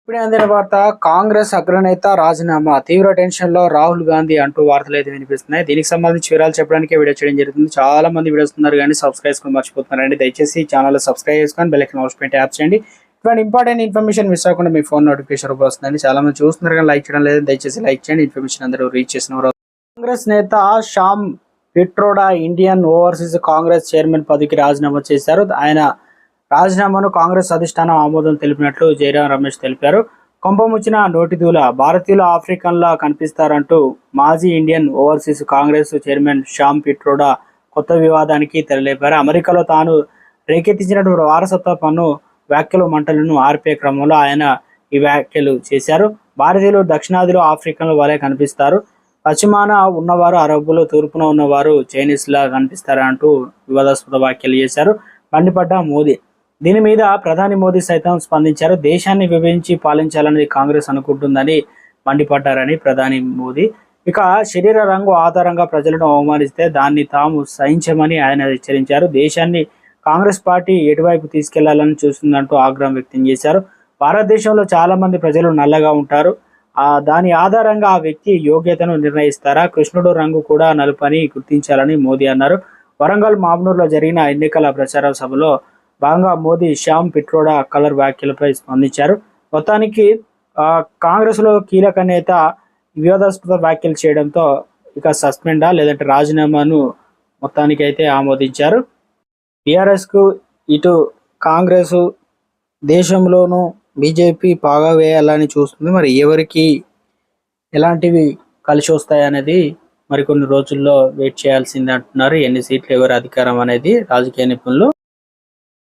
ఇప్పుడే అందిన వార్త కాంగ్రెస్ అగ్రనేత రాజీనామా తీవ్ర టెన్షన్ లో రాహుల్ గాంధీ అంటూ వార్తలు అయితే వినిపిస్తున్నాయి. దీనికి సంబంధించి వివరాలు చెప్పడానికి వీడియో చేయడం జరుగుతుంది. చాలా మంది వీడియోస్ ఉన్నారు కానీ సబ్స్క్రైబ్ చేసుకొని మర్చిపోతున్నారండి. దయచేసి ఛానల్ సబ్స్క్రైబ్ చేసుకొని బెల్ ఐకాన్ ఆల్స్ పెట్టి యాప్ చేయండి. ఇటువంటి ఇంపార్టెంట్ ఇన్ఫర్మేషన్ మిస్ అవ్వకుండా మీ ఫోన్ నోటిఫికేషన్ వస్తుందండి. చాలా మంది చూస్తున్నారు కానీ లైక్ చేయడం లేదు. దయచేసి లైక్ చేయండి. ఇన్ఫర్మేషన్ అందరూ రీచ్ చేసిన కాంగ్రెస్ నేత Shyam Pitroda Indian overseas Congress chairman పదవికి రాజీనామా చేశారు. ఆయన రాజీనామాను కాంగ్రెస్ అధిష్టానం ఆమోదం తెలిపినట్లు జయరాం రమేష్ తెలిపారు. కొంపముచ్చిన నోటిదూల భారతీయులు ఆఫ్రికన్లా కనిపిస్తారంటూ మాజీ Indian overseas Congress chairman Shyam Pitroda కొత్త వివాదానికి తెరలేపారు. అమెరికాలో తాను రేకెత్తించినటువంటి వారసత్వ పన్ను వ్యాఖ్యలు మంటలను ఆర్పే క్రమంలో ఆయన ఈ వ్యాఖ్యలు చేశారు. భారతీయులు దక్షిణాదిలో ఆఫ్రికన్ల వలె కనిపిస్తారు, పశ్చిమాన ఉన్నవారు అరబ్బులు, తూర్పున ఉన్నవారు చైనీస్లా కనిపిస్తారంటూ వివాదాస్పద వ్యాఖ్యలు చేశారు. మండిపడ్డ మోదీ. దీని మీద ప్రధాని మోదీ సైతం స్పందించారు. దేశాన్ని విభజించి పాలించాలని కాంగ్రెస్ అనుకుంటుందని మండిపడ్డారని ప్రధాని మోదీ. ఇక శరీర రంగు ఆధారంగా ప్రజలను అవమానిస్తే దాన్ని తాము సహించమని ఆయన హెచ్చరించారు. దేశాన్ని కాంగ్రెస్ పార్టీ ఎటువైపు తీసుకెళ్లాలని చూస్తుందంటూ ఆగ్రహం వ్యక్తం చేశారు. భారతదేశంలో చాలా మంది ప్రజలు నల్లగా ఉంటారు, దాని ఆధారంగా ఆ వ్యక్తి యోగ్యతను నిర్ణయిస్తారా? కృష్ణుడు రంగు కూడా నలుపని గుర్తించాలని మోదీ అన్నారు. వరంగల్ మామ్నూర్లో జరిగిన ఎన్నికల ప్రచార సభలో భాగంగా మోదీ శ్యామ్ పిట్రోడా కలర్ వ్యాఖ్యలపై స్పందించారు. మొత్తానికి కాంగ్రెస్లో కీలక నేత వివాదాస్పద వ్యాఖ్యలు చేయడంతో ఇక సస్పెండా లేదంటే రాజీనామాను మొత్తానికి అయితే ఆమోదించారు. టీఆర్ఎస్కు ఇటు కాంగ్రెస్ దేశంలోనూ బీజేపీ పాగా వేయాలని చూస్తుంది. మరి ఎవరికి ఎలాంటివి కలిసి వస్తాయి అనేది మరికొన్ని రోజుల్లో వెయిట్ చేయాల్సిందే అంటున్నారు. ఎన్ని సీట్లు ఎవరి అధికారం అనేది రాజకీయ నిపుణులు